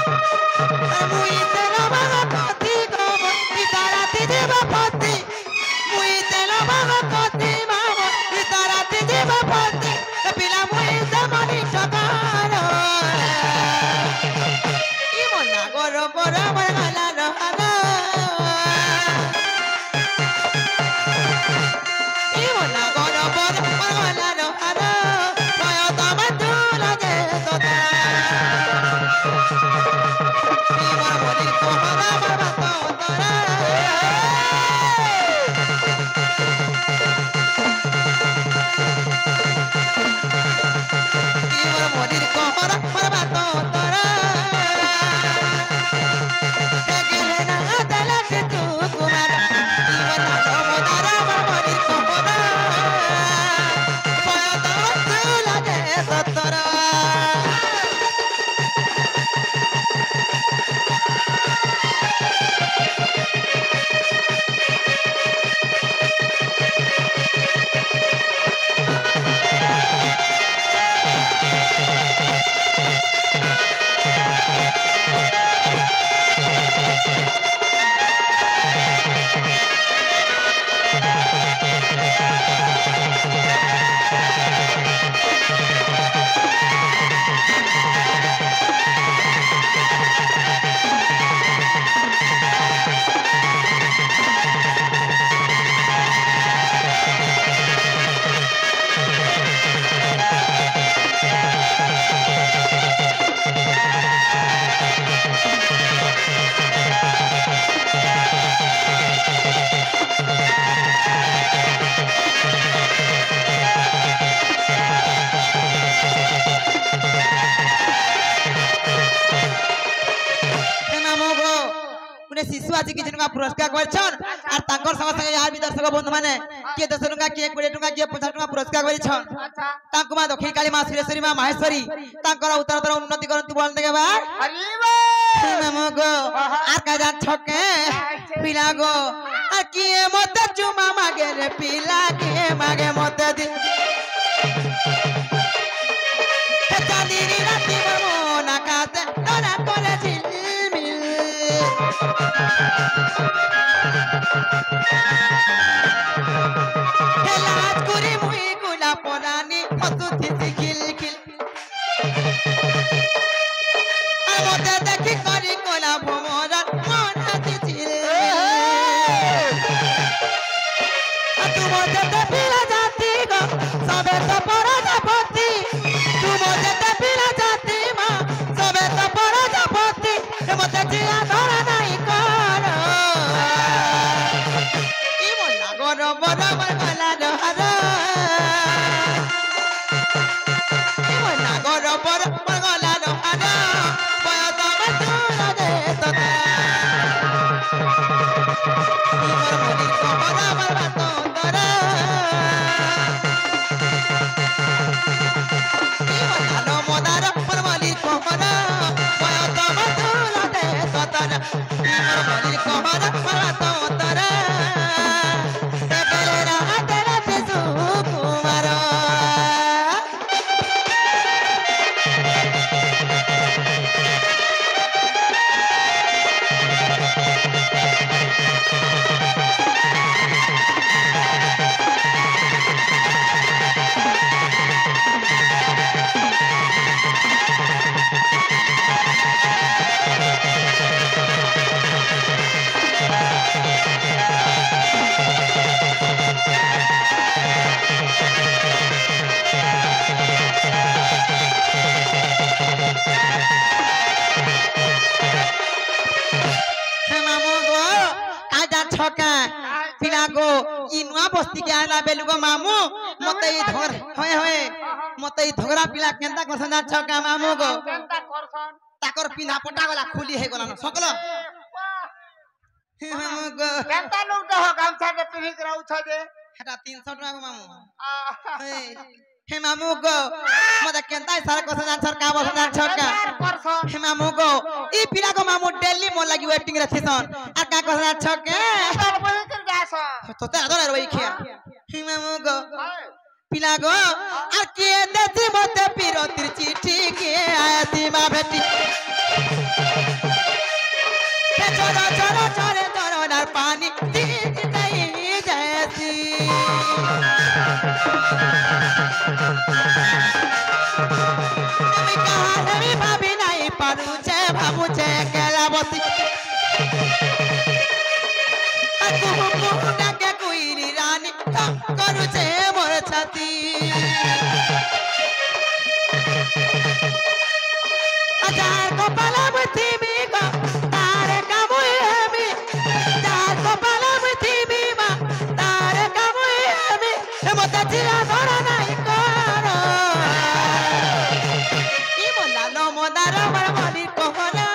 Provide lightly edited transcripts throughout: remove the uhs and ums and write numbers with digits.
मुई तेरा भगवती गो इतारा तिजे बापती मुई तेरा भगवती मामो इतारा तिजे बापती पिला मुई दमनी ठकारो ई मना गोरो गोरो मरगला रहना ई मना गोरो गोरो मरगला रहना पयो तम तुला दे तोता शिशु आज किसी पुरस्कार करछन और तांकर संग संग यार भी दर्शक बंधु माने के 10 टका के 20 टका के 50 टका पुरस्कार करछन तांको मा दक्षिण काली मां सुरेश्वरी मां माहेश्वरी तांकर उत्तरोत्तर उन्नति करंतु बोल देगे बा अरे बा मामो गो आ का जा छके पिला गो आ किए मते चुमा मागे रे पिला के मागे मते दी चांदनी राती मो ना काते ना करे झिलमिल लाज कुरी मुई गुला पोरानी हसुथी खिल खिल मते देखी करी कोला भोमरा मन दिल तू मते ते पिला जाती गो सबे तो परा जापती तू मते ते पिला जाती मां सबे तो परा जापती मते जिया धरा नहीं कर ई मन गोरो बड़ा मरगला रहरा ई मन गोरो बड़ा मरगला रहरा पया तम तुला दे तता ई मोर मोदी को बड़ा बड़ा तो तरा ई मन लो मोदार परमली को बड़ा पया तम तुला दे तता ई मोर मोदी को बड़ा बड़ा तो तरा पिलागो इनुआ बस्ती के आला बेलुगो मामू मते ई धर होय होय मते ई धगरा पिला केंता करसन छका मामू गो केंता करसन ताकर पिना पटा गला खुली हे गला न सकल मामू गो केंता लोग दह गामछा के पिही कराउ छ जे हेटा 300 टका मामू हे मामू गो मते केंता सारा करसन छर का बसन छका हे मामू गो ई पिला गो मामू डेली मोर लागि वेटिंग रे थिसन आ का करसन छके तोते आदर रही खिया मामू गो पिला गो आ के देती मते पिरतिर चिट्ठी के আমি কাহারে ভাবি নাই পারুছে ভাবুছে কেলা বসি কুহু কুহু ডাকে কুইরি রানী করুছে মোর ছাতি যার কপাল পৃথিবী গো তার কামুই আমি যার কপাল পৃথিবী মা তার কামুই আমি মতে চিরা ধরা নাই কর ই মোলালো মোদার মরমলি কোহরা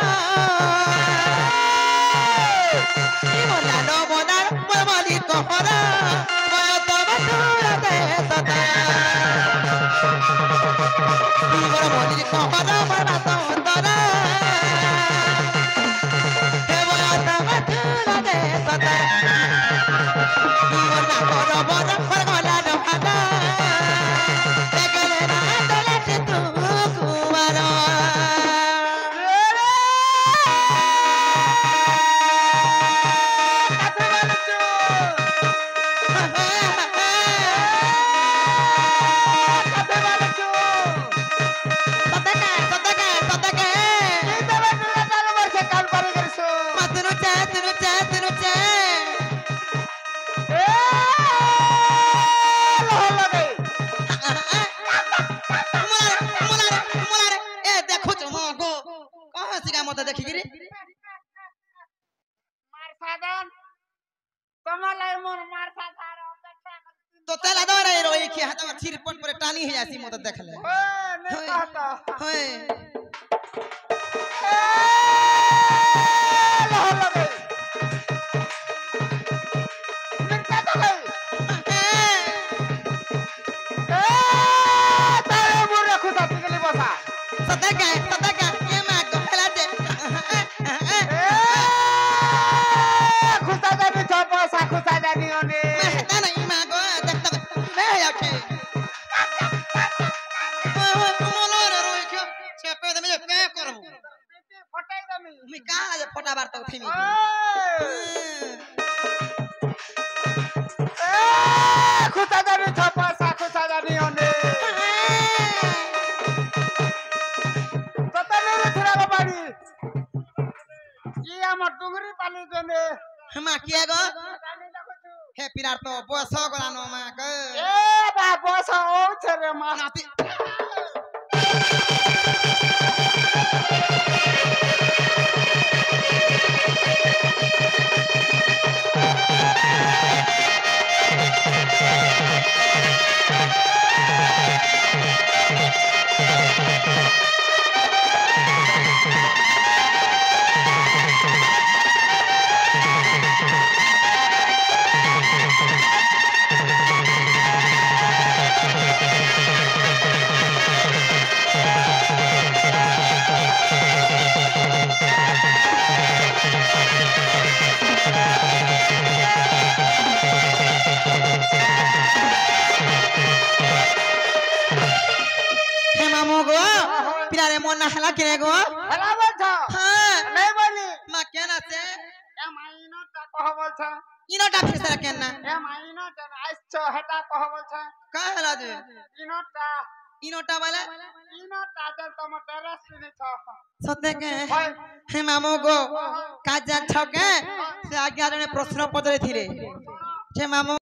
ই মোলালো মোদার মরমলি কোহরা ময়ত বাতুরা দে সদা ই মরমলি কোহরা মরবাত অন্তরা হে ময়ত বাতুরা দে সদা ই মোলা বড় বড় ফরগলা রহানা দেখলে না দলে তু কুমারা मत देखिगिरी मार साधन कमलाई मन मार साधार अपेक्षा तो तेला दरे रोई की हाथ में छिरपट पर टानी है ऐसी मत देख ले ओए नहीं कहता होए लह लगे मिनका तो गई तारे मुरे खुदा तिगली बसा सदका ये मां को फैला दे खुदा जानी छपा सा खुदा जानी ओने मैं नहीं मां को देख तो मैं आके मोलोर रोई के छपे दे मैं क्या करबो फटाई दमी मैं कहां जे फटा बार तो थेमी खुदा जानी छपा सा खुदा जानी ओने আমার ডুঙ্গরি পালি জনে মা কিয়া গো হে পিরার তো বয়স গলানো মা গো এ বা বয়স হচ্ছে রে মা নাতি मन हला किने गो हला बोलछ हां नहीं बोली मा केना से ए माइनो ता कह बोलछ इनोटा फिर से केना ए माइनो ता आइछ हटा कह बोलछ का हला दे इनोटा वाला इनोटा जन तम टेरेस पिने छ सते के हे मामो गो काजा छके से आज्ञा जने प्रश्न पचरे थिले जे मामो